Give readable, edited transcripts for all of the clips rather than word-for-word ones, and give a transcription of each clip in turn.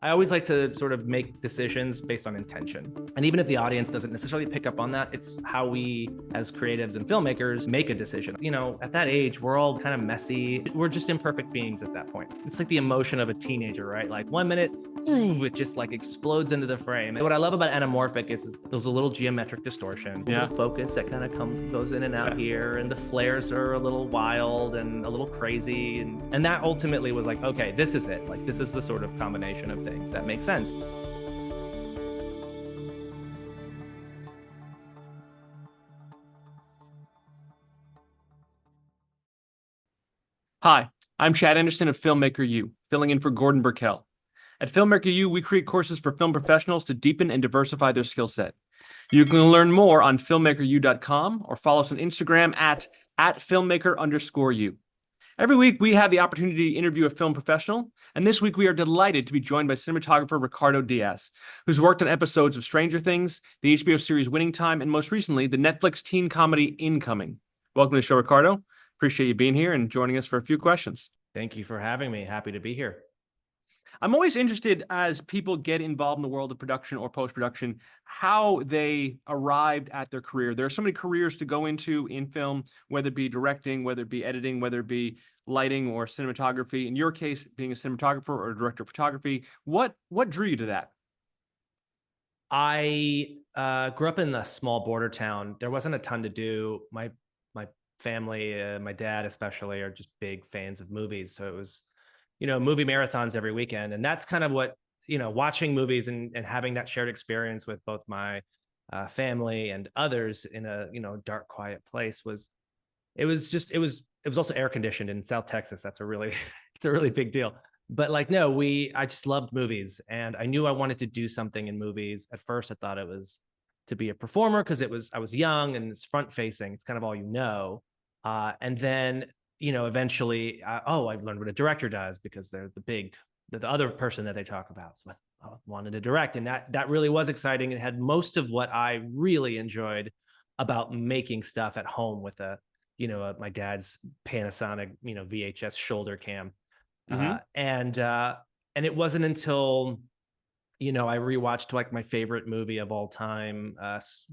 I always like to sort of make decisions based on intention. And even if the audience doesn't necessarily pick up on that, it's how we as creatives and filmmakers make a decision. You know, at that age, we're all kind of messy. We're just imperfect beings at that point. It's like the emotion of a teenager, right? Like 1 minute, it just like explodes into the frame. And what I love about anamorphic is there's a little geometric distortion, a little focus that kind of goes in and out here, and the flares are a little wild and a little crazy. And that ultimately was like, okay, this is it. Like, this is the sort of combination of things that makes sense. Hi, I'm Chad Anderson of Filmmaker U, filling in for Gordon Burkell. At Filmmaker U, we create courses for film professionals to deepen and diversify their skill set. You can learn more on filmmakeru.com or follow us on Instagram at filmmaker_u. Every week, we have the opportunity to interview a film professional, and this week we are delighted to be joined by cinematographer Ricardo Diaz, who's worked on episodes of Stranger Things, the HBO series Winning Time, and most recently, the Netflix teen comedy Incoming. Welcome to the show, Ricardo. Appreciate you being here and joining us for a few questions. Thank you for having me. Happy to be here. I'm always interested, as people get involved in the world of production or post-production, how they arrived at their career. There are so many careers to go into in film, whether it be directing, whether it be editing, whether it be lighting or cinematography. In your case, being a cinematographer or a director of photography, what drew you to that? I grew up in a small border town. There wasn't a ton to do. My family, my dad especially, are just big fans of movies. So it was, movie marathons every weekend. And that's kind of what, watching movies and having that shared experience with both my family and others in a, dark, quiet place it was also air conditioned in South Texas. That's it's a really big deal. But I just loved movies, and I knew I wanted to do something in movies. At first, I thought it was to be a performer because I was young and it's front facing. It's kind of all and then, eventually, I've learned what a director does because they're the other person that they talk about. So I wanted to direct, and that really was exciting. It had most of what I really enjoyed about making stuff at home with my dad's Panasonic, VHS shoulder cam. And it wasn't until, I rewatched like my favorite movie of all time,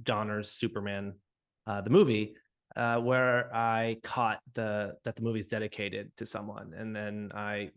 Donner's Superman, the movie, where I caught that the movie's dedicated to someone. And then I,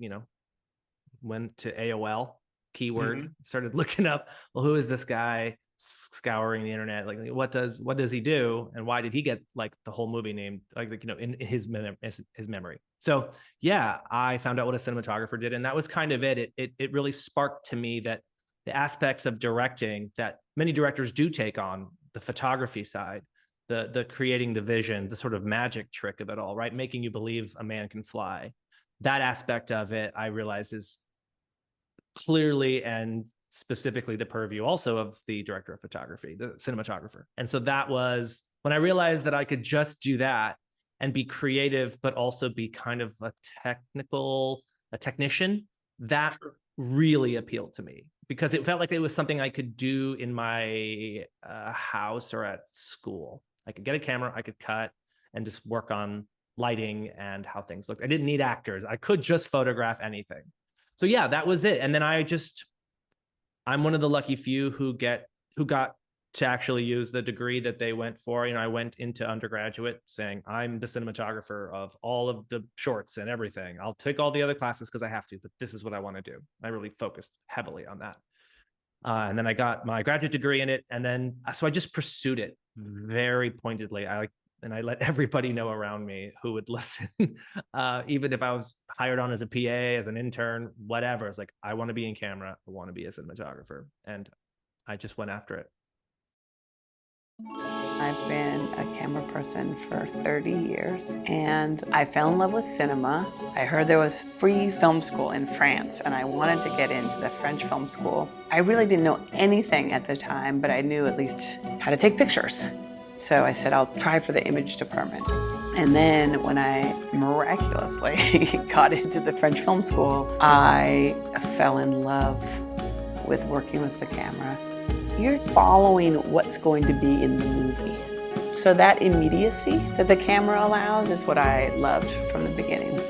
went to AOL keyword, started looking up, well, who is this guy, scouring the internet? Like, what does he do? And why did he get like the whole movie named in his memory? So yeah, I found out what a cinematographer did. And that was kind of it. It really sparked to me that the aspects of directing that many directors do take on, the photography side, the creating the vision, the sort of magic trick of it all, right? Making you believe a man can fly. That aspect of it, I realize, is clearly and specifically the purview also of the director of photography, the cinematographer. And so that was when I realized that I could just do that and be creative, but also be kind of a technician. That really appealed to me because it felt like it was something I could do in my house or at school. I could get a camera, I could cut and just work on lighting and how things looked. I didn't need actors. I could just photograph anything. So yeah, that was it. And then I'm one of the lucky few who got to actually use the degree that they went for. I went into undergraduate saying, I'm the cinematographer of all of the shorts and everything. I'll take all the other classes because I have to, but this is what I want to do. I really focused heavily on that. And then I got my graduate degree in it. And then, so I just pursued it very pointedly. I let everybody know around me who would listen, even if I was hired on as a PA, as an intern, whatever. It's like, I want to be in camera. I want to be a cinematographer. And I just went after it. I've been a camera person for 30 years, and I fell in love with cinema. I heard there was free film school in France, and I wanted to get into the French film school. I really didn't know anything at the time, but I knew at least how to take pictures. So I said, I'll try for the image department. And then when I miraculously got into the French film school, I fell in love with working with the camera. You're following what's going to be in the movie. So that immediacy that the camera allows is what I loved from the beginning.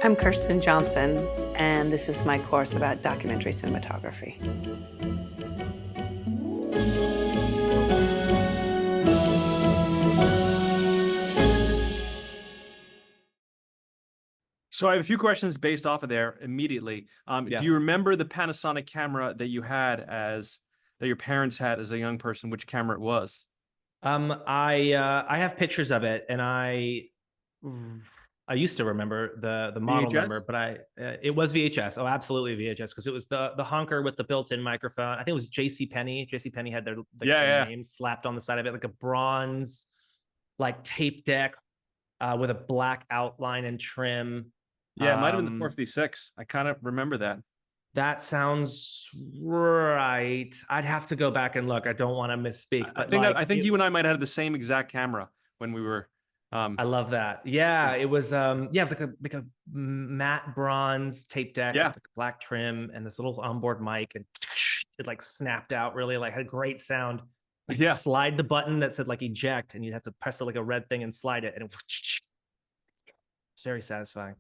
I'm Kirsten Johnson, and this is my course about documentary cinematography. So I have a few questions based off of there immediately. Yeah. Do you remember the Panasonic camera that you had that your parents had as a young person, which camera it was? I have pictures of it, and I used to remember the model number, VHS? but it was VHS. Oh, absolutely VHS, because it was the honker with the built-in microphone. I think it was J.C. Penney. J.C. Penney had their Yeah. name slapped on the side of it, like a bronze like tape deck with a black outline and trim. Yeah, it might have been the 456. I kind of remember that. That sounds right. I'd have to go back and look. I don't want to misspeak, but I think you and I might have had the same exact camera when we were. I love that. Yeah, it was it was like a matte bronze tape deck with like a black trim and this little onboard mic, and it like snapped out really, like had a great sound. Like slide the button that said like eject, and you'd have to press like a red thing and slide it, and it's very satisfying.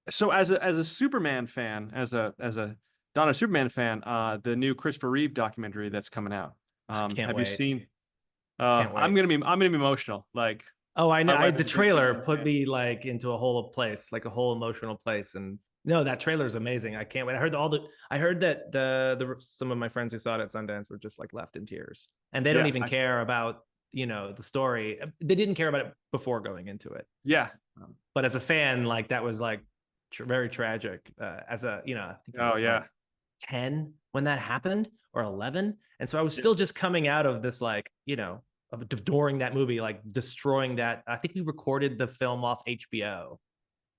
So as a Superman fan, as a Donna Superman fan, the new Christopher Reeve documentary that's coming out. Can't wait. You seen? Can't wait. I'm gonna be emotional. Like, oh, I know. The trailer put me like into a whole place, like a whole emotional place. And no, that trailer is amazing. I can't wait. I heard that some of my friends who saw it at Sundance were just like left in tears, and they don't even care about, the story. They didn't care about it before going into it. Yeah. But as a fan, like that was like very tragic. As a, I think I was like 10 when that happened, or 11. And so I was still just coming out of this, like, of adoring that movie, like destroying that. I think we recorded the film off HBO.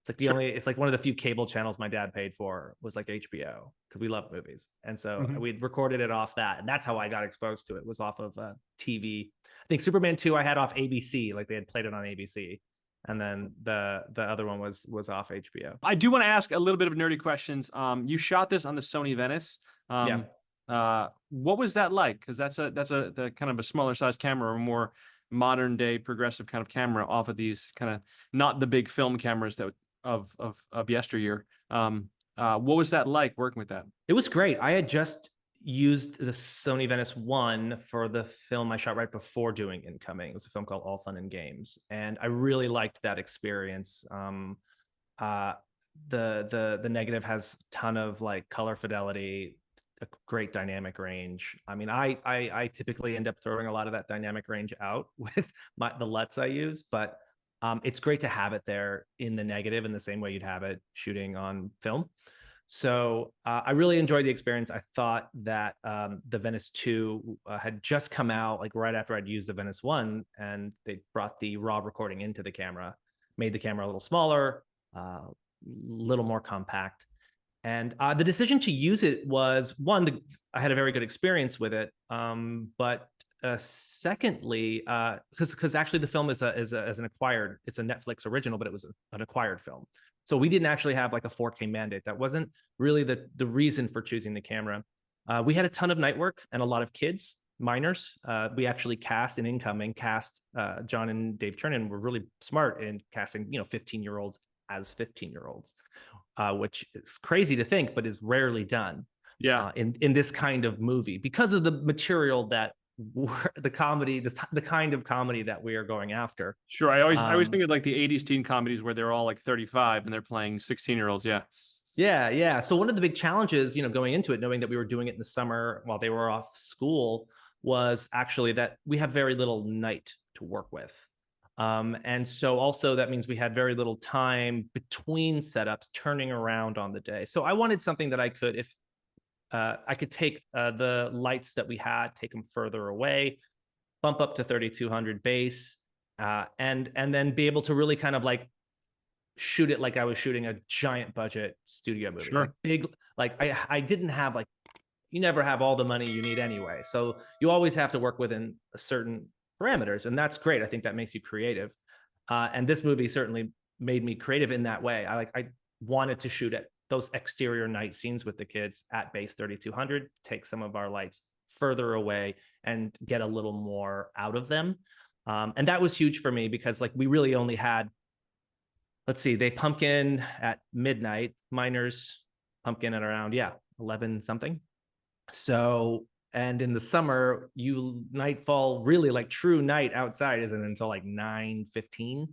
It's like it's like one of the few cable channels my dad paid for was like HBO, because we love movies. And so we'd recorded it off that. And that's how I got exposed to it, was off of TV. I think Superman 2 I had off ABC, like they had played it on ABC. And then the other one was off HBO. I do want to ask a little bit of nerdy questions. You shot this on the Sony Venice. What was that like? Because that's the kind of a smaller size camera, or more modern day progressive kind of camera, off of these kind of not the big film cameras that of yesteryear. What was that like working with that? It was great. I had just used the Sony Venice 1 for the film I shot right before doing Incoming. It was a film called All Fun and Games, and I really liked that experience. The negative has a ton of like color fidelity, a great dynamic range. I mean, I typically end up throwing a lot of that dynamic range out with the LUTs I use, but it's great to have it there in the negative in the same way you'd have it shooting on film. So I really enjoyed the experience. I thought that the Venice 2 had just come out like right after I'd used the Venice 1, and they brought the raw recording into the camera, made the camera a little smaller, little more compact. And the decision to use it was, one, I had a very good experience with it. But secondly, because actually the film is an acquired, it's a Netflix original, but it was an acquired film. So we didn't actually have like a 4K mandate. That wasn't really the reason for choosing the camera. We had a ton of night work and a lot of kids, minors. We actually cast in Incoming, John and Dave Chernin were really smart in casting, 15-year-olds as 15-year-olds, which is crazy to think, but is rarely done. Yeah. In this kind of movie, because of the material that the comedy, the kind of comedy that we are going after. Sure. I always think of like the 80s teen comedies where they're all like 35 and they're playing 16-year-olds. Yeah. So one of the big challenges, going into it, knowing that we were doing it in the summer while they were off school, was actually that we have very little night to work with. And so also that means we had very little time between setups turning around on the day. So I wanted something that I could, if I could take the lights that we had, take them further away, bump up to 3200 base, and then be able to really kind of like shoot it like I was shooting a giant budget studio movie. Sure. Like big, like I didn't have like, you never have all the money you need anyway. So you always have to work within a certain parameters, and that's great. I think that makes you creative. And this movie certainly made me creative in that way. I wanted to shoot at those exterior night scenes with the kids at base 3200, take some of our lights further away and get a little more out of them. And that was huge for me, because like we really only had let's see, they pumpkin at midnight, miners pumpkin at around, 11 something. So, and in the summer, nightfall, really like true night outside isn't until like 9:15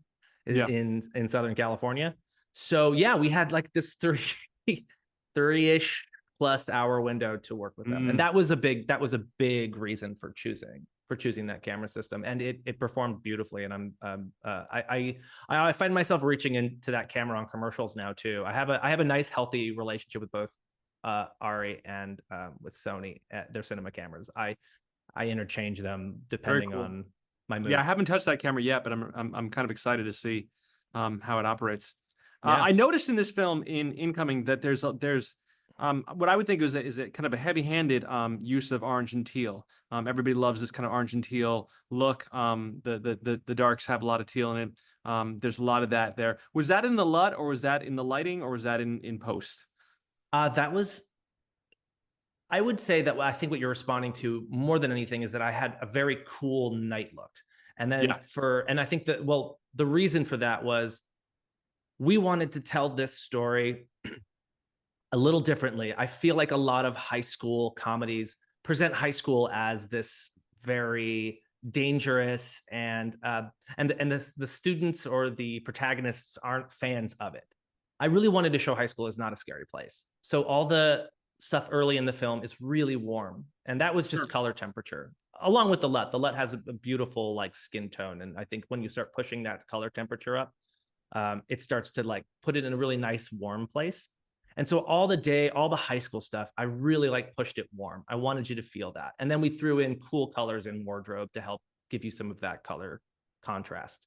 Yeah. in Southern California. So yeah, we had like this 30-ish plus hour window to work with them. And that was a big reason for choosing that camera system. And it performed beautifully. And I find myself reaching into that camera on commercials now too. I have a nice, healthy relationship with both Ari and with Sony at their cinema cameras. I interchange them depending on my mood. Yeah, I haven't touched that camera yet, but I'm kind of excited to see how it operates. Yeah. I noticed in this film in Incoming that there's what I would think is a kind of a heavy-handed use of orange and teal. Everybody loves this kind of orange and teal look. The darks have a lot of teal in it. There's a lot of that there. Was that in the LUT, or was that in the lighting, or was that in post? That was, I would say that I think what you're responding to more than anything is that I had a very cool night look. And then and I think that, well, the reason for that was we wanted to tell this story a little differently. I feel like a lot of high school comedies present high school as this very dangerous and the students or the protagonists aren't fans of it. I really wanted to show high school is not a scary place. So all the stuff early in the film is really warm, and that was just color temperature along with the LUT. The LUT has a beautiful like skin tone, and I think when you start pushing that color temperature up, it starts to like put it in a really nice warm place. And so all the high school stuff, I really like pushed it warm. I wanted you to feel that. And then we threw in cool colors in wardrobe to help give you some of that color contrast.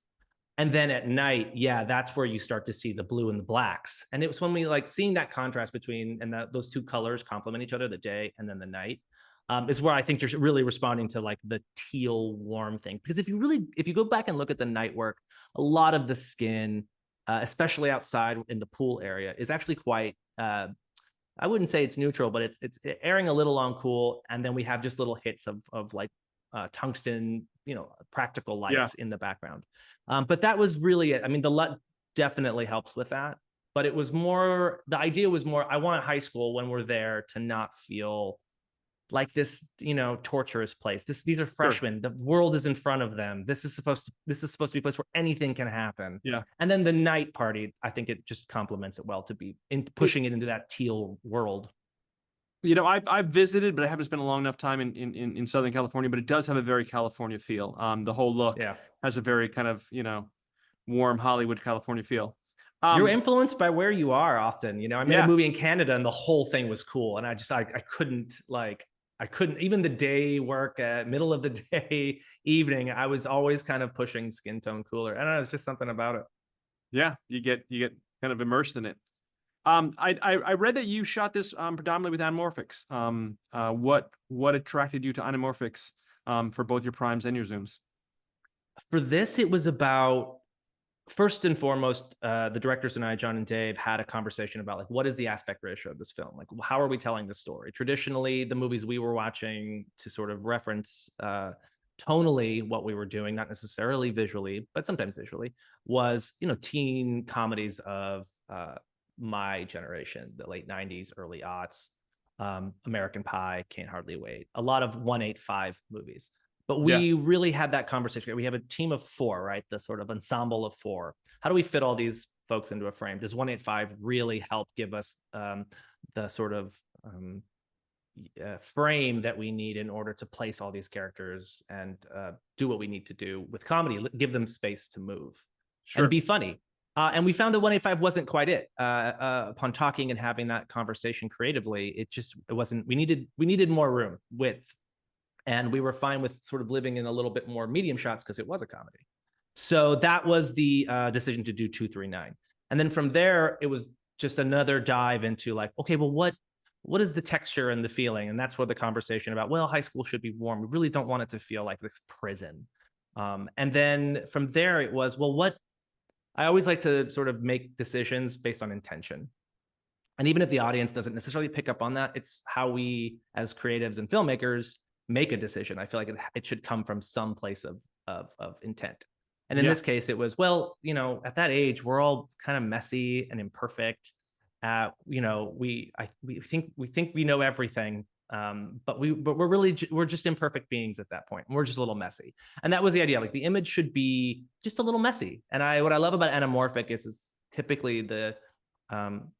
And then at night, that's where you start to see the blue and the blacks. And it was when we like seeing that contrast between, and those two colors complement each other, the day and then the night, is where I think you're really responding to like the teal warm thing. Because if you go back and look at the night work, a lot of the skin, especially outside in the pool area, is actually quite, I wouldn't say it's neutral, but it's airing a little on cool. And then we have just little hits of like tungsten, practical lights in the background. But that was really it. I mean, the LUT definitely helps with that, but it was more, the idea was more, I want high school when we're there to not feel like this, torturous place. These are freshmen. The world is in front of them. This is supposed to be a place where anything can happen. Yeah. And then the night party, I think it just complements it well to be pushing it into that teal world. I've visited, but I haven't spent a long enough time in Southern California, but it does have a very California feel. The whole look has a very kind of, warm Hollywood, California feel. You're influenced by where you are often. I made a movie in Canada and the whole thing was cool. And I couldn't, even the day work, middle of the day, evening, I was always kind of pushing skin tone cooler. I don't know, it's just something about it. Yeah, you get kind of immersed in it. I read that you shot this predominantly with anamorphics. What attracted you to anamorphics for both your primes and your zooms? For this, it was about, first and foremost, the directors and I, John and Dave, had a conversation about like, what is the aspect ratio of this film? Like, how are we telling this story? Traditionally, the movies we were watching to sort of reference tonally what we were doing, not necessarily visually, but sometimes visually, was, teen comedies of my generation, the late 90s, early aughts, American Pie, Can't Hardly Wait, a lot of 185 movies. But we really had that conversation. We have a team of four, right? The sort of ensemble of four. How do we fit all these folks into a frame? Does 185 really help give us the sort of frame that we need in order to place all these characters and do what we need to do with comedy, give them space to move and be funny? And we found that 185 wasn't quite it. Upon talking and having that conversation creatively, it wasn't. We needed more room, width. And we were fine with sort of living in a little bit more medium shots because it was a comedy. So that was the decision to do 239. And then from there, it was just another dive into like, okay, well, what is the texture and the feeling? And that's where the conversation about, well, high school should be warm. We really don't want it to feel like this prison. And then from there, it was, well, I always like to sort of make decisions based on intention. And even if the audience doesn't necessarily pick up on that, it's how we as creatives and filmmakers make a decision. I feel like it should come from some place of intent. And in this case, it was, well, you know, at that age, we're all kind of messy and imperfect. You know, we think we know everything, but we're just imperfect beings at that point. We're just a little messy, and that was the idea. Like the image should be just a little messy. And what I love about anamorphic is typically the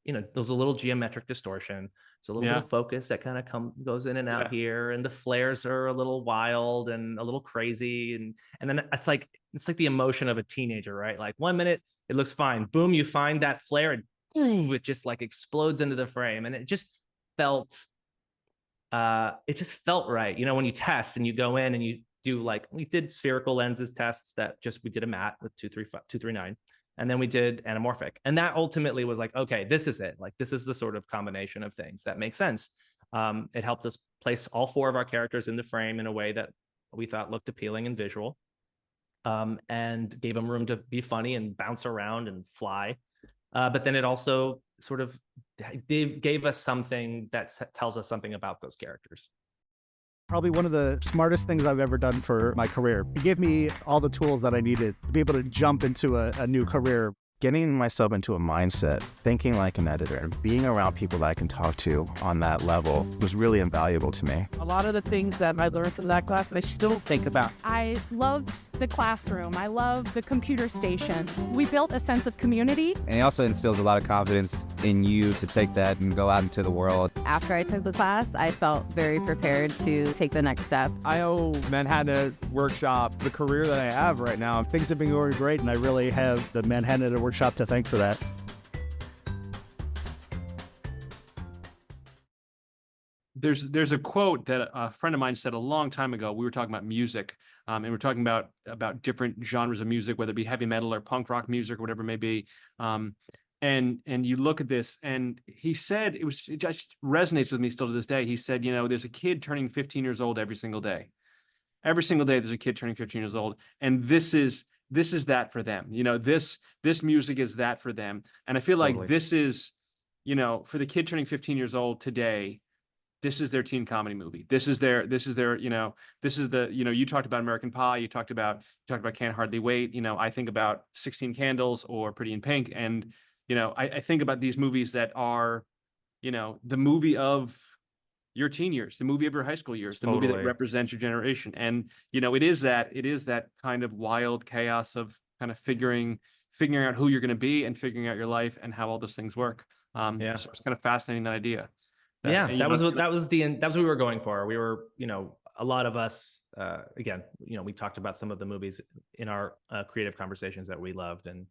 you know, there's a little geometric distortion. It's a little bit of focus that kind of goes in and out here, and the flares are a little wild and a little crazy, and then it's like the emotion of a teenager, right? Like 1 minute it looks fine, boom, you find that flare, and it just like explodes into the frame, and it just felt right. You know, when you test and you go in and you do, like, we did spherical lenses tests that we did a matte with 239. And then we did anamorphic. And that ultimately was like, okay, this is it. Like, this is the sort of combination of things that makes sense. It helped us place all 4 of our characters in the frame in a way that we thought looked appealing and visual, and gave them room to be funny and bounce around and fly. But then it also sort of gave us something that tells us something about those characters. Probably one of the smartest things I've ever done for my career. It gave me all the tools that I needed to be able to jump into a new career. Getting myself into a mindset, thinking like an editor, and being around people that I can talk to on that level was really invaluable to me. A lot of the things that I learned from that class, I still think about. I loved the classroom. I loved the computer stations. We built a sense of community. And it also instills a lot of confidence in you to take that and go out into the world. After I took the class, I felt very prepared to take the next step. I owe Manhattan Workshop the career that I have right now. Things have been going great, and I really have the Manhattan Workshop to thank for that. There's a quote that a friend of mine said a long time ago. We were talking about music, and we're talking about different genres of music, whether it be heavy metal or punk rock music or whatever it may be. And you look at this, and he said, it just resonates with me still to this day. He said, you know, there's a kid turning 15 years old every single day. Every single day there's a kid turning 15 years old, and this is that for them. You know, this music is that for them. And I feel like this is, you know, for the kid turning 15 years old today, this is their teen comedy movie. This is their, you know, this is the, you know, you talked about American Pie, you talked about Can't Hardly Wait. You know, I think about 16 Candles or Pretty in Pink. And, you know, I think about these movies that are, you know, the movie of your teen years, the movie of your high school years, the movie that represents your generation. And, you know, it is that kind of wild chaos of kind of figuring out who you're going to be and figuring out your life and how all those things work. So it's kind of fascinating, that idea. That was what we were going for. We were, you know, a lot of us, again, you know, we talked about some of the movies in our creative conversations that we loved, and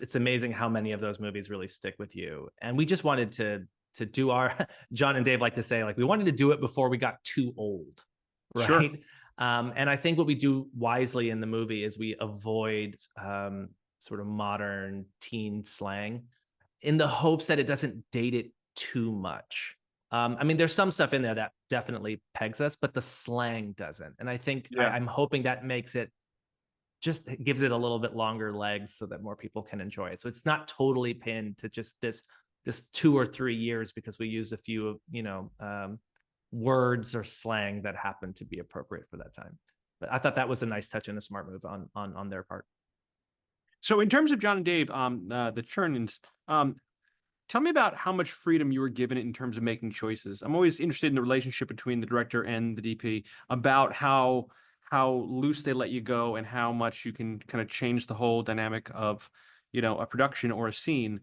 it's amazing how many of those movies really stick with you. And we just wanted to do our, John and Dave like to say, like, we wanted to do it before we got too old, right? Sure. And I think what we do wisely in the movie is we avoid sort of modern teen slang in the hopes that it doesn't date it too much. I mean, there's some stuff in there that definitely pegs us, but the slang doesn't. And I think I'm hoping that makes it, just gives it a little bit longer legs so that more people can enjoy it. So it's not totally pinned to just this 2 or 3 years because we used a few, you know, words or slang that happened to be appropriate for that time. But I thought that was a nice touch and a smart move on their part. So in terms of John and Dave, the Chernins, tell me about how much freedom you were given in terms of making choices. I'm always interested in the relationship between the director and the DP, about how loose they let you go and how much you can kind of change the whole dynamic of, you know, a production or a scene.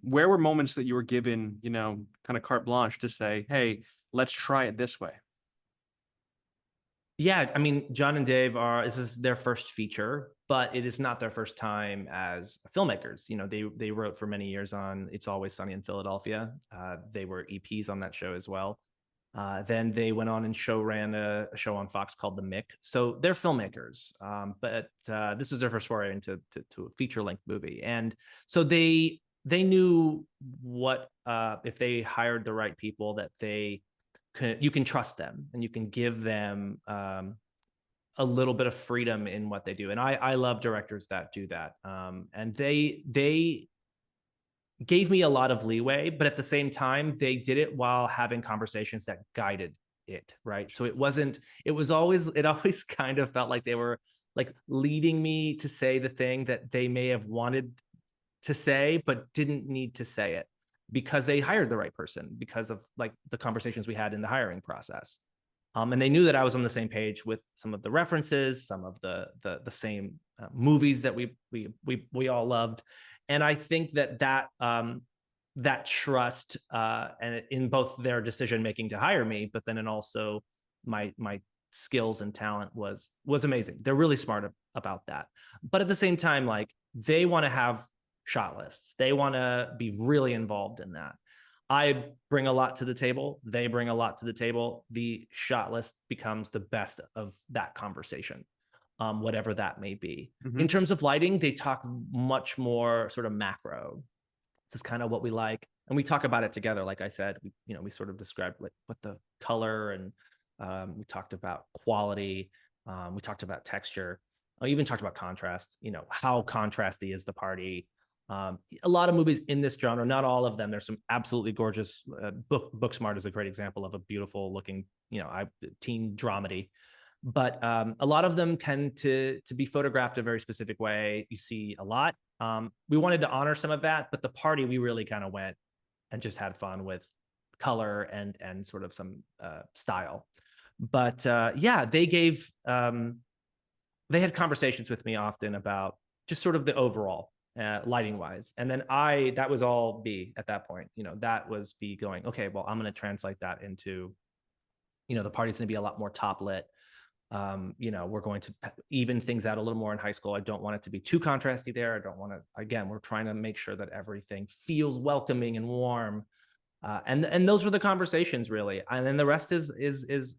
Where were moments that you were given, you know, kind of carte blanche to say, hey, let's try it this way? Yeah, I mean, John and Dave this is their first feature, but it is not their first time as filmmakers. You know, they wrote for many years on It's Always Sunny in Philadelphia. They were EPs on that show as well. Then they went on and ran a show on Fox called The Mick. So they're filmmakers, but this is their first foray into a feature-length movie. And so they knew what, if they hired the right people, that you can trust them and you can give them a little bit of freedom in what they do. And I love directors that do that. And they gave me a lot of leeway, but at the same time, they did it while having conversations that guided it, right? So it always kind of felt like they were like leading me to say the thing that they may have wanted to say, but didn't need to say it because they hired the right person because of like the conversations we had in the hiring process. And they knew that I was on the same page with some of the references, some of the same movies that we all loved, and I think that trust and in both their decision making to hire me, but then in also my skills and talent was amazing. They're really smart about that, but at the same time, like they want to have shot lists. They want to be really involved in that. I bring a lot to the table. They bring a lot to the table. The shot list becomes the best of that conversation, whatever that may be. Mm-hmm. In terms of lighting, they talk much more sort of macro. This is kind of what we like. And we talk about it together. Like I said, we sort of described what the color and we talked about quality. We talked about texture. I even talked about contrast, how contrasty is the party. A lot of movies in this genre, not all of them. There's some absolutely gorgeous. Booksmart is a great example of a beautiful looking, teen dramedy. But a lot of them tend to be photographed a very specific way. You see a lot. We wanted to honor some of that, but the party we really kind of went and just had fun with color and sort of some style. But yeah, they had conversations with me often about just sort of the overall. Lighting wise. And then that was all B at that point, that was B going, okay, well, I'm going to translate that into, the party's going to be a lot more top lit. We're going to even things out a little more in high school. I don't want it to be too contrasty there. I don't want to, again, we're trying to make sure that everything feels welcoming and warm. And those were the conversations really. And then the rest is,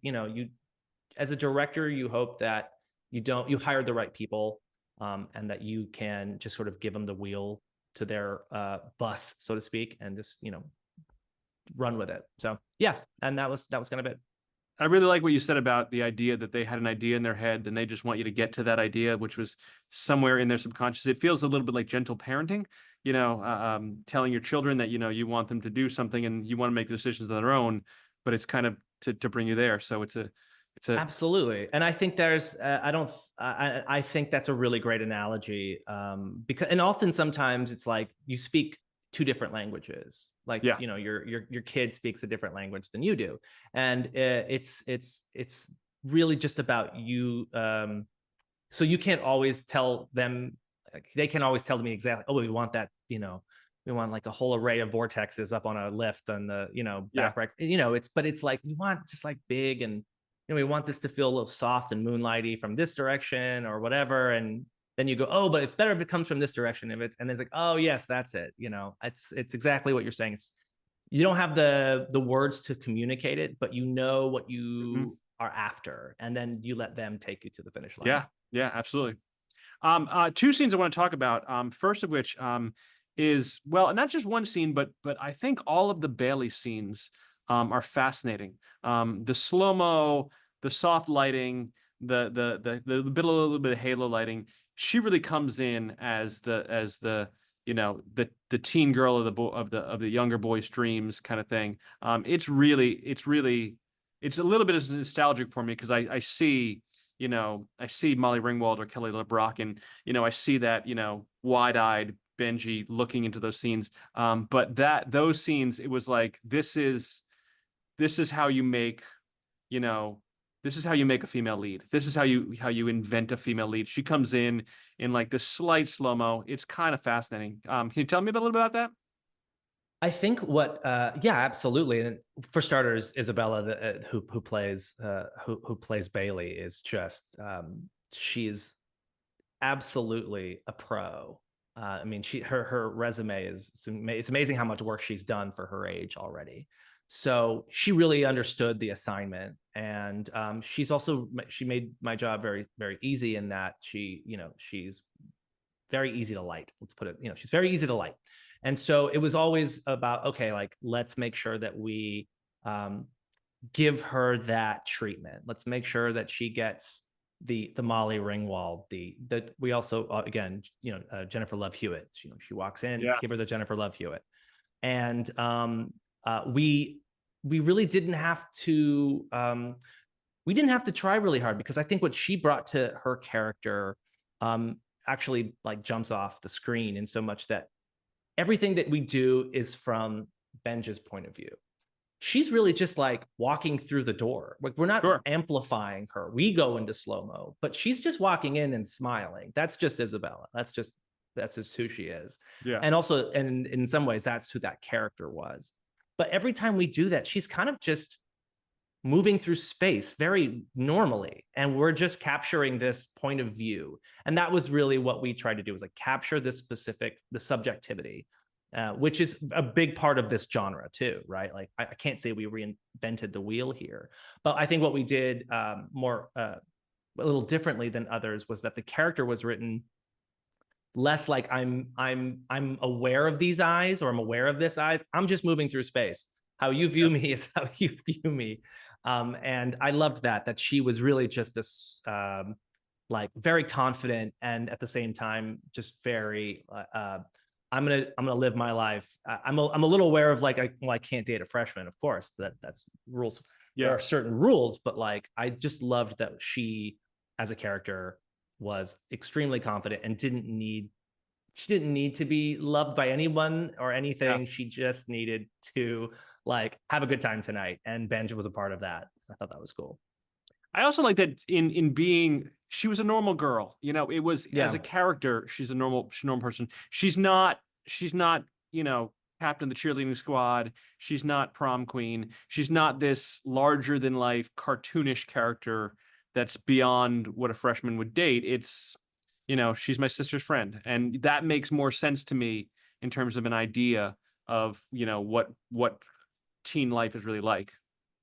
you, as a director, you hope that you hire the right people. And that you can just sort of give them the wheel to their bus, so to speak, and just run with it. So yeah, and that was kind of it. I really like what you said about the idea that they had an idea in their head and they just want you to get to that idea, which was somewhere in their subconscious. It feels a little bit like gentle parenting, telling your children that you want them to do something and you want to make decisions on their own, but it's kind of to bring you there. So it's a absolutely. And I think I think that's a really great analogy because, and often sometimes it's like you speak two different languages, like, your kid speaks a different language than you do. And it's really just about you. So you can't always tell them, they can always tell me exactly, oh, we want that, we want like a whole array of vortexes up on a lift and the, back right. But it's like, we want just like big and, we want this to feel a little soft and moonlighty from this direction or whatever. And then you go, oh, but it's better if it comes from this direction. And it's like, oh yes, that's it. It's exactly what you're saying. You don't have the words to communicate it, but what you are after. And then you let them take you to the finish line. Yeah, absolutely. Two scenes I want to talk about. First of which is, well, not just one scene, but I think all of the Bailey scenes are fascinating. The slow-mo, the soft lighting, the little bit of halo lighting. She really comes in as the teen girl of the younger boy's dreams kind of thing. It's a little bit nostalgic for me because I see Molly Ringwald or Kelly LeBrock and I see that wide-eyed Benji looking into those scenes. But those scenes, it was like this is how you make a female lead. This is how you invent a female lead. She comes in like this slight slow-mo. It's kind of fascinating. Can you tell me a little bit about that? I think absolutely. And for starters, Isabella, who plays Bailey, is just she's absolutely a pro. I mean, her resume it's amazing how much work she's done for her age already. So she really understood the assignment, and she made my job very, very easy in that she's very easy to light. Let's put it, she's very easy to light. And so it was always about, okay, like, let's make sure that we give her that treatment. Let's make sure that she gets the Molly Ringwald, we also, again, Jennifer Love Hewitt, she walks in, give her the Jennifer Love Hewitt. And we really didn't have to we didn't have to try really hard, because I think what she brought to her character actually like jumps off the screen in so much that everything that we do is from Benja's point of view. She's really just like walking through the door. Like, we're not amplifying her. We go into slow-mo, but she's just walking in and smiling. That's just Isabella. That's just who she is. Yeah. And also, and in some ways, that's who that character was. But every time we do that, she's kind of just moving through space very normally. And we're just capturing this point of view. And that was really what we tried to do, was like capture this specific, the subjectivity, which is a big part of this genre too, right? Like, I can't say we reinvented the wheel here, but I think what we did a little differently than others was that the character was written less like I'm aware of these eyes, or I'm aware of this eyes. I'm just moving through space. How you view me is how you view me. And I loved that she was really just this like very confident, and at the same time just very I'm gonna live my life. I'm a little aware of like I can't date a freshman, of course. That's rules. Yeah. There are certain rules, but like I just loved that she, as a character, was extremely confident and didn't need to be loved by anyone or anything. Yeah. She just needed to like have a good time tonight, and Benja was a part of that. I thought that was cool. I also like that in being, she was a normal girl. You know, it was as a character, she's a normal person. She's not, you know, captain of the cheerleading squad. She's not prom queen. She's not this larger than life cartoonish character that's beyond what a freshman would date. It's, you know, she's my sister's friend. And that makes more sense to me in terms of an idea of, you know, what teen life is really like.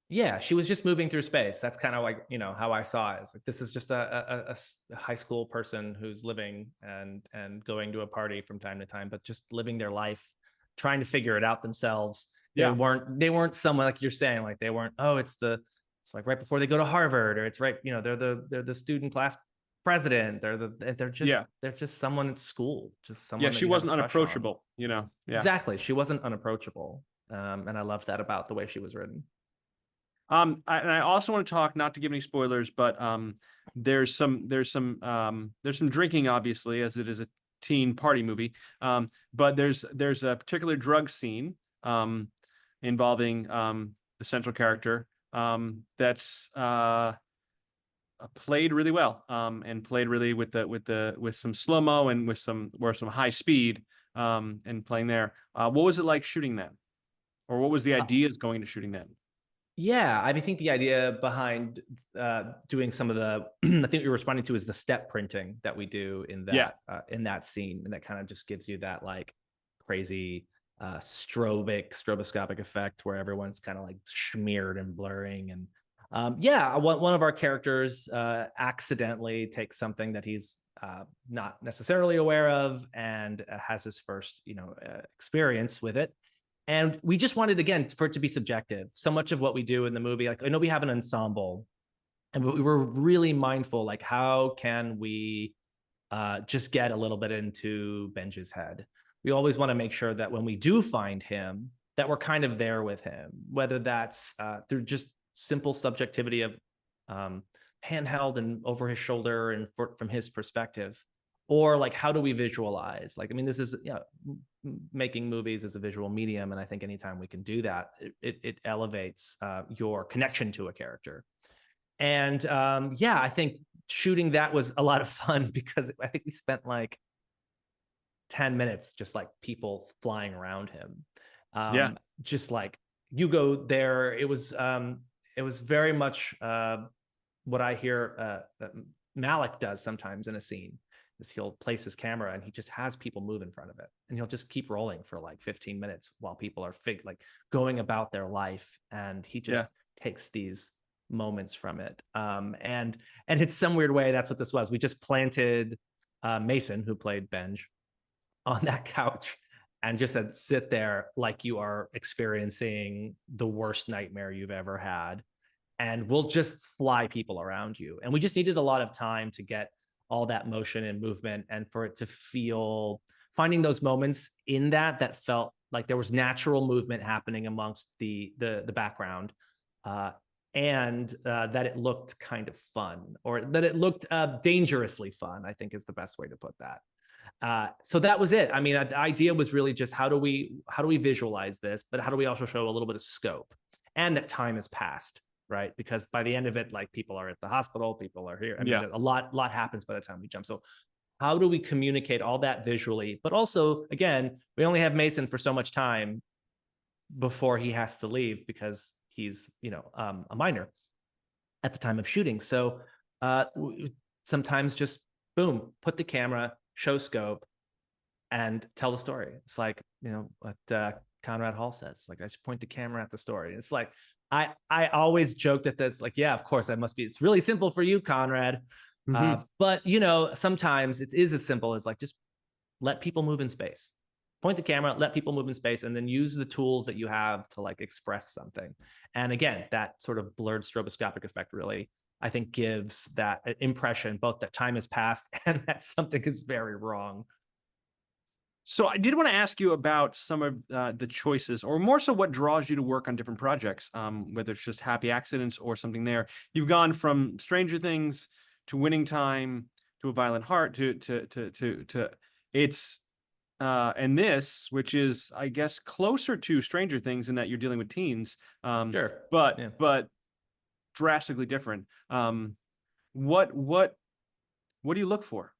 Yeah, she was just moving through space. That's kind of like, you know, how I saw it. It's like, this is just a high school person who's living and going to a party from time to time, but just living their life, trying to figure it out themselves. They weren't someone like you're saying, like they weren't, oh, it's like right before they go to Harvard, or it's right, you know, they're the student class president. They're just someone at school, just someone. Yeah, she wasn't unapproachable, you know. Yeah. Exactly. She wasn't unapproachable. And I love that about the way she was written. And I also want to talk, not to give any spoilers, but there's some drinking, obviously, as it is a teen party movie. But there's a particular drug scene involving the central character that's played really well, and played really with some slow-mo and with some high speed, and playing there. What was it like shooting that, or what was the ideas going to shooting that? Yeah, I think the idea behind doing some of the, I think you're responding to, is the step printing that we do in that scene, and that kind of just gives you that like crazy stroboscopic effect where everyone's kind of like smeared and blurring. And one of our characters accidentally takes something that he's not necessarily aware of, and has his first experience with it. And we just wanted, again, for it to be subjective. So much of what we do in the movie, like I know we have an ensemble, and we were really mindful, like how can we just get a little bit into Benja's head? We always want to make sure that when we do find him, that we're kind of there with him, whether that's through just simple subjectivity of handheld and over his shoulder and from his perspective, or like how do we visualize? Like, I mean, this is, making movies as a visual medium, and I think anytime we can do that, it elevates your connection to a character. And I think shooting that was a lot of fun, because I think we spent like 10 minutes just like people flying around him. Just like you go there, it was very much what I hear Malick does sometimes in a scene. Is he'll place his camera and he just has people move in front of it, and he'll just keep rolling for like 15 minutes while people are going about their life, and he just takes these moments from it. And in some weird way, that's what this was. We just planted Mason, who played Benj, on that couch and just said, sit there like you are experiencing the worst nightmare you've ever had, and we'll just fly people around you. And we just needed a lot of time to get all that motion and movement, and for it to feel, finding those moments in that felt like there was natural movement happening amongst the background, and that it looked kind of fun, or that it looked dangerously fun, I think is the best way to put that. So that was it. I mean, the idea was really just how do we visualize this, but how do we also show a little bit of scope, and that time has passed, right? Because by the end of it, like, people are at the hospital, people are here. I mean, a lot happens by the time we jump. So how do we communicate all that visually? But also, again, we only have Mason for so much time before he has to leave, because he's, a minor at the time of shooting. So sometimes just boom, put the camera, show scope, and tell the story. It's like, what Conrad Hall says, like, I just point the camera at the story. It's like, I always joke that that's like, yeah, of course, it's really simple for you, Conrad. But sometimes it is as simple as, like, just let people move in space. Point the camera, let people move in space, and then use the tools that you have to, like, express something. And again, that sort of blurred stroboscopic effect really, I think, gives that impression both that time has passed and that something is very wrong. So I did want to ask you about some of the choices, or more so what draws you to work on different projects, whether it's just happy accidents or something there. You've gone from Stranger Things to Winning Time to A Violent Heart to it's and this, which is, I guess, closer to Stranger Things in that you're dealing with teens, Sure. but drastically different. What do you look for?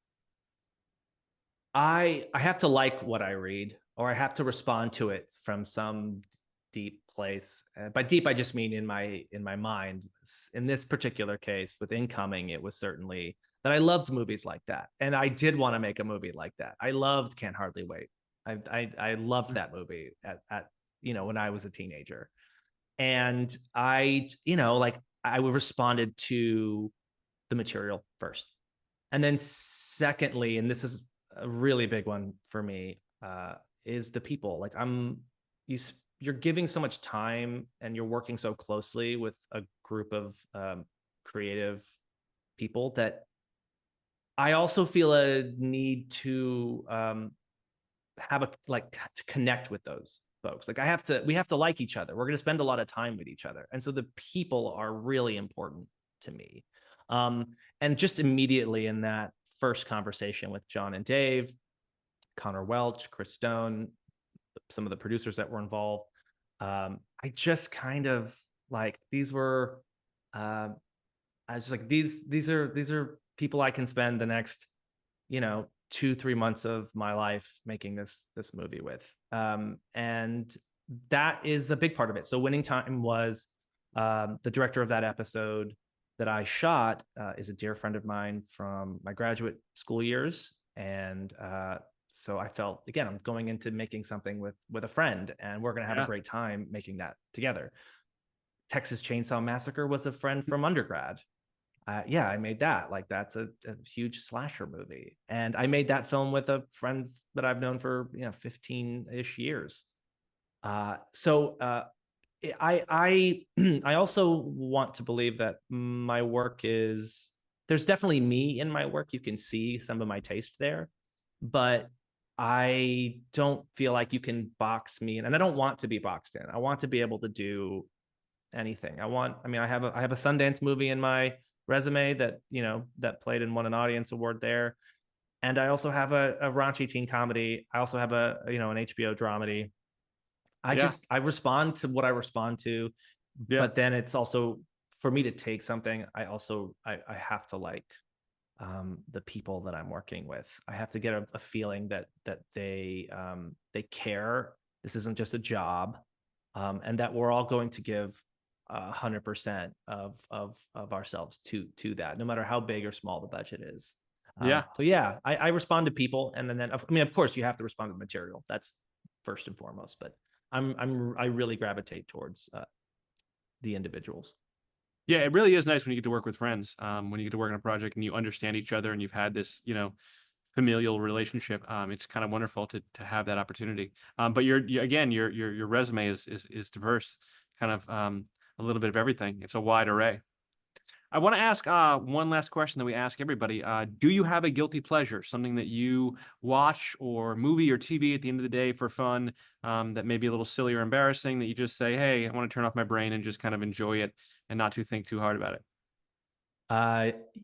I have to like what I read, or I have to respond to it from some deep place. By deep, I just mean in my mind. In this particular case with Incoming, it was certainly that I loved movies like that, and I did want to make a movie like that. I loved Can't Hardly Wait. I loved that movie at when I was a teenager, and I responded to the material first, and then secondly, and this is a really big one for me, is the people. Like, you're giving so much time and you're working so closely with a group of creative people that I also feel a need to to connect with those folks. Like, we have to like each other. We're going to spend a lot of time with each other. And so the people are really important to me. And just immediately in that first conversation with John and Dave, Connor Welch, Chris Stone, some of the producers that were involved, I just kind of like, these were, I was just like, these are people I can spend the next, 2-3 months of my life making this movie with. And that is a big part of it. So Winning Time was the director of that episode that I shot is a dear friend of mine from my graduate school years. And so I felt, again, I'm going into making something with a friend, and we're going to have a great time making that together. Texas Chainsaw Massacre was a friend from undergrad. I made that. Like, that's a huge slasher movie. And I made that film with a friend that I've known for, 15-ish years. I also want to believe that my work there's definitely me in my work. You can see some of my taste there, but I don't feel like you can box me in, and I don't want to be boxed in. I want to be able to do anything. I have a Sundance movie in my resume that, that played and won an audience award there. And I also have a raunchy teen comedy. I also have an HBO dramedy. I respond to what I respond to, but then it's also, for me to take something, I have to like the people that I'm working with. I have to get a feeling that they care. This isn't just a job, and that we're all going to give 100% of ourselves to that, no matter how big or small the budget is. I respond to people, and then of course you have to respond to material. That's first and foremost, but I really gravitate towards the individuals. Yeah, it really is nice when you get to work with friends, when you get to work on a project and you understand each other and you've had this, familial relationship. It's kind of wonderful to have that opportunity. But your resume is diverse, kind of a little bit of everything. It's a wide array. I want to ask one last question that we ask everybody. Do you have a guilty pleasure, something that you watch or movie or TV at the end of the day for fun, that may be a little silly or embarrassing, that you just say, hey, I want to turn off my brain and just kind of enjoy it and not think too hard about it?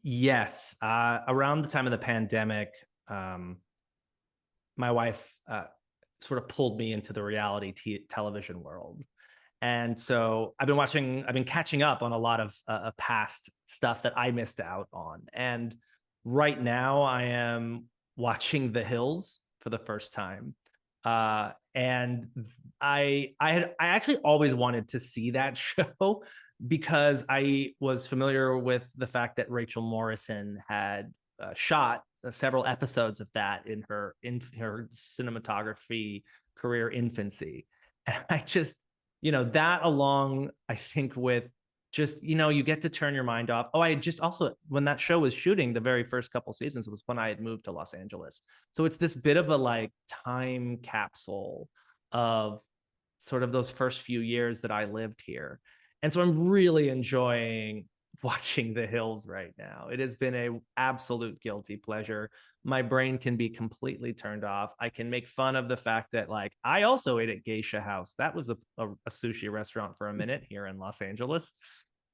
Yes. Around the time of the pandemic, my wife sort of pulled me into the reality television world. And so I've been catching up on a lot of past stuff that I missed out on. And right now I am watching The Hills for the first time. And I actually always wanted to see that show because I was familiar with the fact that Rachel Morrison had shot several episodes of that in her cinematography career infancy. And I just, that along, I think, with just, you get to turn your mind off. Oh, I just also, when that show was shooting, the very first couple seasons was when I had moved to Los Angeles. So it's this bit of a like time capsule of sort of those first few years that I lived here. And so I'm really enjoying watching The Hills right now. It has been a absolute guilty pleasure. My brain can be completely turned off. I can make fun of the fact that like I also ate at Geisha House. That was a sushi restaurant for a minute here in Los Angeles.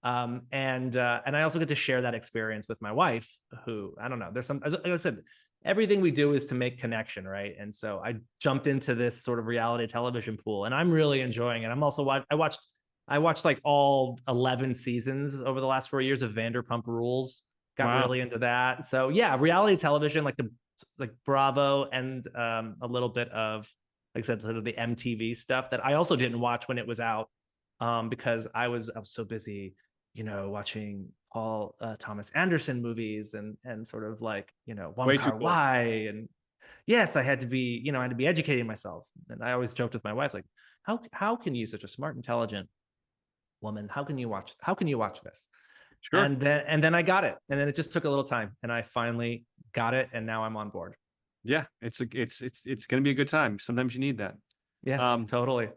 And I also get to share that experience with my wife, who, I don't know, there's some, as I said, everything we do is to make connection, right? And so I jumped into this sort of reality television pool, and I'm really enjoying it. I'm also I watched like all 11 seasons over the last 4 years of Vanderpump Rules. Got really into that. So yeah, reality television, like Bravo, and a little bit of, like I said, sort of the MTV stuff that I also didn't watch when it was out, because I was so busy, watching Paul Thomas Anderson movies and sort of like, Wong Kar-wai, and yes, I had to be, I had to be educating myself. And I always joked with my wife, like, how can you, such a smart, intelligent woman, how can you watch this? Sure. And then I got it, and then it just took a little time, and I finally got it, and now I'm on board. Yeah, it's going to be a good time. Sometimes you need that. Yeah, totally.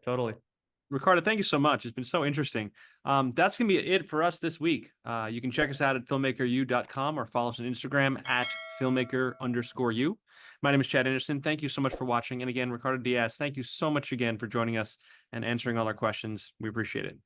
Ricardo, thank you so much. It's been so interesting. That's going to be it for us this week. You can check us out at filmmakeru.com or follow us on Instagram at filmmaker_u. My name is Chad Anderson. Thank you so much for watching. And again, Ricardo Diaz, thank you so much again for joining us and answering all our questions. We appreciate it.